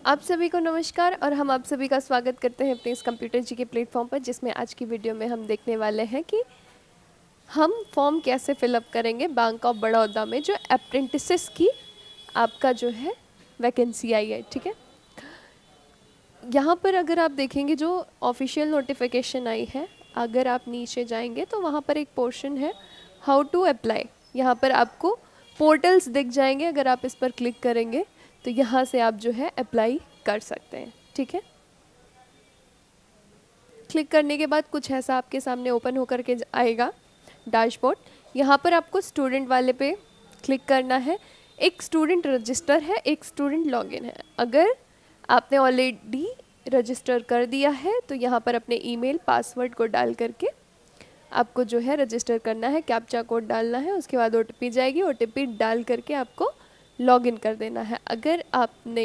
आप सभी को नमस्कार और हम आप सभी का स्वागत करते हैं अपने इस कंप्यूटर जी के प्लेटफॉर्म पर, जिसमें आज की वीडियो में हम देखने वाले हैं कि हम फॉर्म कैसे फिलअप करेंगे बैंक ऑफ बड़ौदा में जो अप्रेंटिसेस की आपका जो है वैकेंसी आई है। ठीक है, यहाँ पर अगर आप देखेंगे जो ऑफिशियल नोटिफिकेशन आई है, अगर आप नीचे जाएंगे तो वहाँ पर एक पोर्शन है हाउ टू अप्लाई। यहाँ पर आपको पोर्टल्स दिख जाएंगे, अगर आप इस पर क्लिक करेंगे तो यहाँ से आप जो है अप्लाई कर सकते हैं। ठीक है, क्लिक करने के बाद कुछ ऐसा आपके सामने ओपन होकर के आएगा डैशबोर्ड। यहाँ पर आपको स्टूडेंट वाले पे क्लिक करना है। एक स्टूडेंट रजिस्टर है, एक स्टूडेंट लॉगिन है। अगर आपने ऑलरेडी रजिस्टर कर दिया है तो यहाँ पर अपने ईमेल पासवर्ड को डाल करके आपको जो है रजिस्टर करना है, कैप्चा कोड डालना है, उसके बाद OTP जाएगी, OTP डाल करके आपको लॉगिन कर देना है। अगर आपने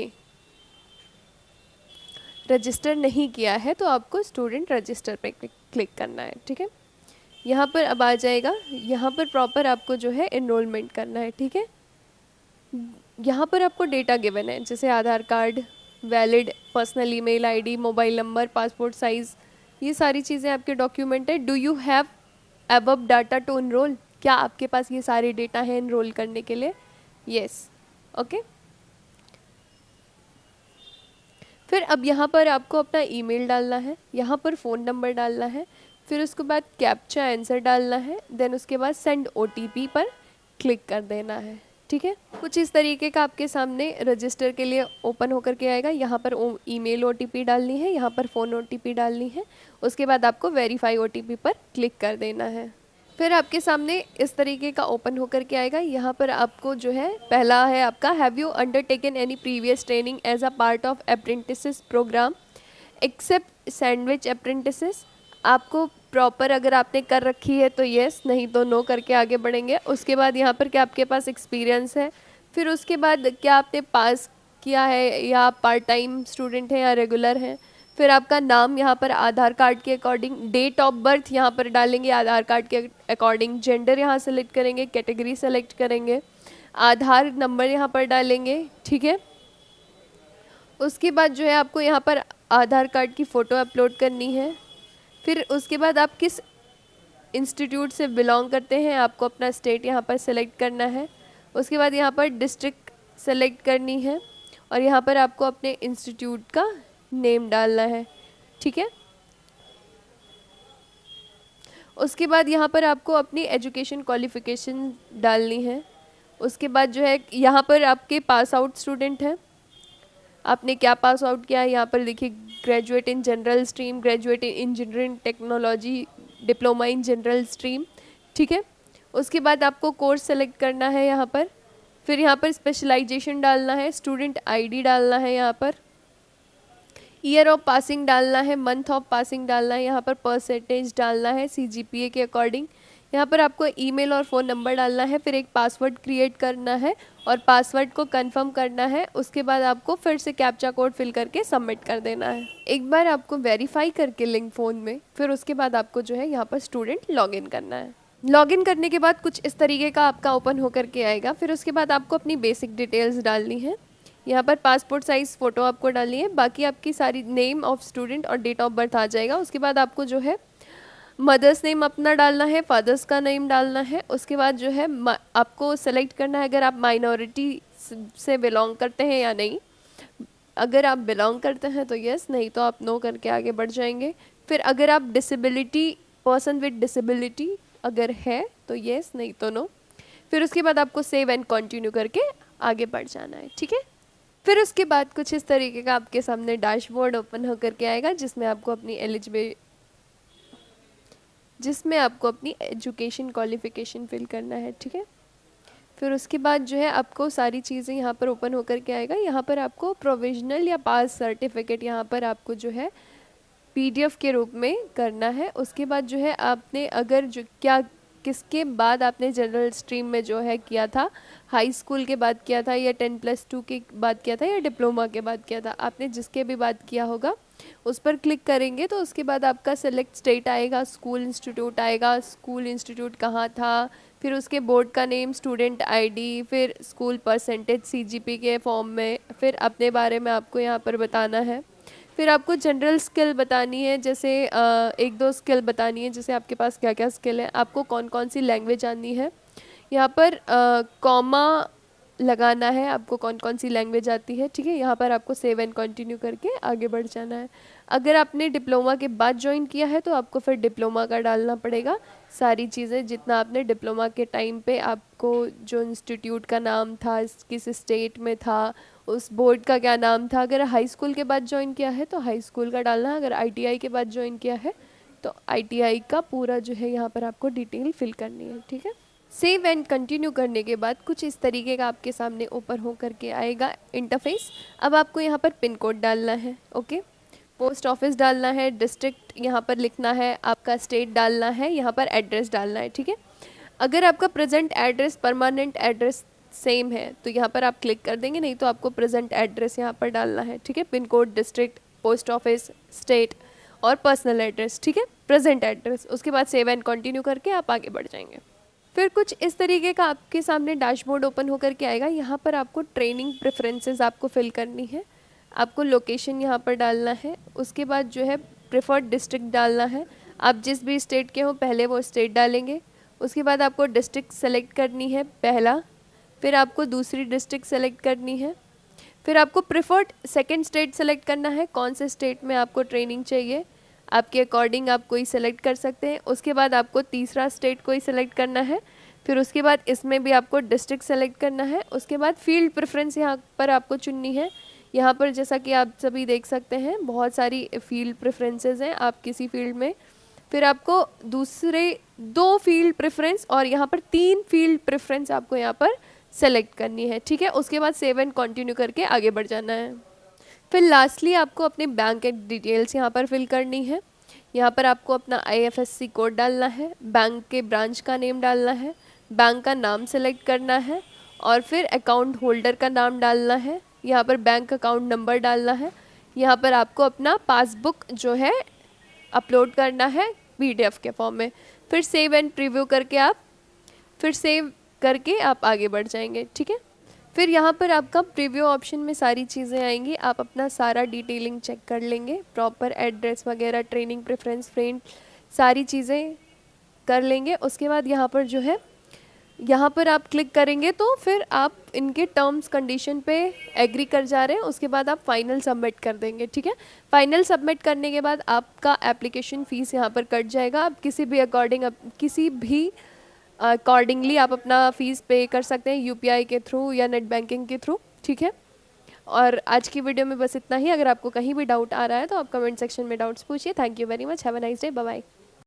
रजिस्टर नहीं किया है तो आपको स्टूडेंट रजिस्टर पे क्लिक करना है। ठीक है, यहाँ पर अब आ जाएगा, यहाँ पर प्रॉपर आपको जो है एनरोलमेंट करना है। ठीक है, यहाँ पर आपको डेटा गिवन है जैसे Aadhaar card, valid personal email ID, mobile number, passport size, ये सारी चीज़ें आपके डॉक्यूमेंट है। Do you have above data to enrol? क्या आपके पास ये सारे डेटा है एनरोल करने के लिए? Yes, okay. फिर अब यहाँ पर आपको अपना ईमेल डालना है, यहाँ पर फ़ोन नंबर डालना है, फिर उसके बाद कैप्चा आंसर डालना है, देन उसके बाद सेंड OTP पर क्लिक कर देना है। ठीक है, कुछ इस तरीके का आपके सामने रजिस्टर के लिए ओपन होकर के आएगा। यहाँ पर ईमेल OTP डालनी है, यहाँ पर फ़ोन OTP डालनी है, उसके बाद आपको वेरीफाई OTP पर क्लिक कर देना है। फिर आपके सामने इस तरीके का ओपन होकर के आएगा। यहाँ पर आपको जो है पहला है आपका, have you undertaken any previous training as a part of apprentices programme except sandwich apprentices? आपको प्रॉपर अगर आपने कर रखी है तो येस, नहीं तो नो करके आगे बढ़ेंगे। उसके बाद यहाँ पर क्या आपके पास एक्सपीरियंस है, फिर उसके बाद क्या आपने पास किया है या आप पार्ट टाइम स्टूडेंट हैं या रेगुलर हैं, फिर आपका नाम यहाँ पर आधार कार्ड के अकॉर्डिंग, डेट ऑफ बर्थ यहाँ पर डालेंगे आधार कार्ड के अकॉर्डिंग, जेंडर यहाँ सेलेक्ट करेंगे, कैटेगरी सेलेक्ट करेंगे, आधार नंबर यहाँ पर डालेंगे। ठीक है, उसके बाद जो है आपको यहाँ पर आधार कार्ड की फ़ोटो अपलोड करनी है। फिर उसके बाद आप किस इंस्टीट्यूट से बिलोंग करते हैं, आपको अपना स्टेट यहाँ पर सेलेक्ट करना है। उसके बाद यहाँ पर डिस्ट्रिक्ट सेलेक्ट करनी है और यहाँ पर आपको अपने इंस्टीट्यूट का नेम डालना है। ठीक है, उसके बाद यहाँ पर आपको अपनी एजुकेशन क्वालिफिकेशन डालनी है। उसके बाद जो है यहाँ पर आपके पास आउट स्टूडेंट हैं, आपने क्या पास आउट किया है, यहाँ पर देखिए graduate in general stream, graduate in engineering technology, diploma in general stream. ठीक है, उसके बाद आपको कोर्स सेलेक्ट करना है यहाँ पर, फिर यहाँ पर स्पेशलाइजेशन डालना है, स्टूडेंट ID डालना है, यहाँ पर ईयर ऑफ पासिंग डालना है, मंथ ऑफ पासिंग डालना है, यहाँ पर परसेंटेज डालना है CGPA के अकॉर्डिंग, यहाँ पर आपको ईमेल और फ़ोन नंबर डालना है, फिर एक पासवर्ड क्रिएट करना है और पासवर्ड को कंफर्म करना है। उसके बाद आपको फिर से कैप्चा कोड फिल करके सबमिट कर देना है। एक बार आपको वेरीफाई करके लिंक फ़ोन में, फिर उसके बाद आपको जो है यहाँ पर स्टूडेंट लॉगिन करना है। लॉगिन करने के बाद कुछ इस तरीके का आपका ओपन होकर के आएगा। फिर उसके बाद आपको अपनी बेसिक डिटेल्स डालनी है, यहाँ पर पासपोर्ट साइज़ फ़ोटो आपको डालनी है, बाकी आपकी सारी नेम ऑफ स्टूडेंट और डेट ऑफ बर्थ आ जाएगा। उसके बाद आपको जो है मदर्स नेम अपना डालना है, फादर्स का नेम डालना है। उसके बाद जो है आपको सेलेक्ट करना है अगर आप माइनॉरिटी से बिलोंग करते हैं या नहीं। अगर आप बिलोंग करते हैं तो यस, नहीं तो आप नो करके आगे बढ़ जाएंगे। फिर अगर आप डिसेबिलिटी, पर्सन विद डिसेबिलिटी अगर है तो यस, नहीं तो नो। फिर उसके बाद आपको सेव एंड कंटिन्यू करके आगे बढ़ जाना है। ठीक है, फिर उसके बाद कुछ इस तरीके का आपके सामने डैशबोर्ड ओपन होकर के आएगा, जिसमें आपको अपनी एजुकेशन क्वालिफिकेशन फिल करना है। ठीक है, फिर उसके बाद जो है आपको सारी चीज़ें यहाँ पर ओपन होकर के आएगा। यहाँ पर आपको प्रोविजनल या पास सर्टिफिकेट यहाँ पर आपको जो है PDF के रूप में करना है। उसके बाद जो है आपने अगर जो क्या किसके बाद आपने जनरल स्ट्रीम में जो है किया था, हाई स्कूल के बाद किया था या 10+2 के बाद किया था या डिप्लोमा के बाद किया था, आपने जिसके भी बाद किया होगा उस पर क्लिक करेंगे तो उसके बाद आपका सेलेक्ट स्टेट आएगा, स्कूल इंस्टीट्यूट आएगा, स्कूल इंस्टीट्यूट कहाँ था, फिर उसके बोर्ड का नेम, स्टूडेंट आईडी, फिर स्कूल परसेंटेज सीजीपी के फॉर्म में, फिर अपने बारे में आपको यहाँ पर बताना है। फिर आपको जनरल स्किल बतानी है, जैसे एक दो स्किल बतानी है, जैसे आपके पास क्या क्या स्किल है, आपको कौन कौन सी लैंग्वेज आनी है, यहाँ पर कॉमा लगाना है, आपको कौन कौन सी लैंग्वेज आती है, ठीक है। यहाँ पर आपको सेव एंड कंटिन्यू करके आगे बढ़ जाना है। अगर आपने डिप्लोमा के बाद ज्वाइन किया है तो आपको फिर डिप्लोमा का डालना पड़ेगा, सारी चीज़ें जितना आपने डिप्लोमा के टाइम पे आपको जो इंस्टीट्यूट का नाम था, किस स्टेट में था, उस बोर्ड का क्या नाम था। अगर हाई स्कूल के बाद ज्वाइन किया है तो हाई स्कूल का डालना है, अगर आईटीआई के बाद ज्वाइन किया है तो आईटीआई का पूरा जो है यहाँ पर आपको डिटेल फिल करनी है, ठीक है। सेव एंड कंटिन्यू करने के बाद कुछ इस तरीके का आपके सामने ओपन हो करके आएगा इंटरफेस। अब आपको यहाँ पर पिन कोड डालना है, ओके, पोस्ट ऑफिस डालना है, डिस्ट्रिक्ट यहाँ पर लिखना है, आपका स्टेट डालना है, यहाँ पर एड्रेस डालना है, ठीक है। अगर आपका present address permanent address same है तो यहाँ पर आप क्लिक कर देंगे, नहीं तो आपको प्रेजेंट एड्रेस यहाँ पर डालना है, ठीक है। Pin code, district, post office, state और पर्सनल एड्रेस, ठीक है, प्रेजेंट एड्रेस। उसके बाद सेव एंड कंटिन्यू करके आप आगे बढ़ जाएंगे। फिर कुछ इस तरीके का आपके सामने डैशबोर्ड ओपन होकर के आएगा। यहाँ पर आपको ट्रेनिंग प्रेफरेंसेस आपको फिल करनी है, आपको लोकेशन यहाँ पर डालना है, उसके बाद जो है प्रेफर्ड डिस्ट्रिक्ट डालना है, आप जिस भी स्टेट के हो पहले वो स्टेट डालेंगे। उसके बाद आपको डिस्ट्रिक्ट सेलेक्ट करनी है पहला, फिर आपको दूसरी डिस्ट्रिक्ट सेलेक्ट करनी है, फिर आपको प्रेफर्ड सेकंड स्टेट सेलेक्ट करना है, कौन से स्टेट में आपको ट्रेनिंग चाहिए, आपके अकॉर्डिंग आप कोई सेलेक्ट कर सकते हैं। उसके बाद आपको तीसरा स्टेट कोई सेलेक्ट करना है, फिर उसके बाद इसमें भी आपको डिस्ट्रिक्ट सेलेक्ट करना है। उसके बाद फील्ड प्रेफरेंस यहाँ पर आपको चुननी है। यहाँ पर जैसा कि आप सभी देख सकते हैं बहुत सारी फील्ड प्रेफरेंसेस हैं, आप किसी फील्ड में, फिर आपको दूसरे 2 फील्ड प्रेफरेंस और यहाँ पर 3 फील्ड प्रेफरेंस आपको यहाँ पर सेलेक्ट करनी है, ठीक है। उसके बाद सेव एंड कंटिन्यू करके आगे बढ़ जाना है। फिर लास्टली आपको अपने बैंक के डिटेल्स यहाँ पर फिल करनी है। यहाँ पर आपको अपना IFSC कोड डालना है, बैंक के ब्रांच का नेम डालना है, बैंक का नाम सेलेक्ट करना है और फिर अकाउंट होल्डर का नाम डालना है। यहाँ पर बैंक अकाउंट नंबर डालना है। यहाँ पर आपको अपना पासबुक जो है अपलोड करना है PDF के फॉर्म में। फिर सेव एंड प्रीव्यू करके आप फिर सेव करके आप आगे बढ़ जाएंगे, ठीक है। फिर यहाँ पर आपका प्रीव्यू ऑप्शन में सारी चीज़ें आएंगी, आप अपना सारा डिटेलिंग चेक कर लेंगे, प्रॉपर एड्रेस वगैरह, ट्रेनिंग प्रेफरेंस, फ्रेंड, सारी चीज़ें कर लेंगे। उसके बाद यहाँ पर जो है यहाँ पर आप क्लिक करेंगे तो फिर आप इनके टर्म्स कंडीशन पे एग्री कर जा रहे हैं। उसके बाद आप फाइनल सबमिट कर देंगे, ठीक है। फाइनल सबमिट करने के बाद आपका एप्लीकेशन फ़ीस यहाँ पर कट जाएगा। आप किसी भी अकॉर्डिंगली आप अपना फ़ीस पे कर सकते हैं, UPI के थ्रू या नेट बैंकिंग के थ्रू, ठीक है। और आज की वीडियो में बस इतना ही। अगर आपको कहीं भी डाउट आ रहा है तो आप कमेंट सेक्शन में डाउट्स पूछिए। Thank you very much, have a nice day, bye bye.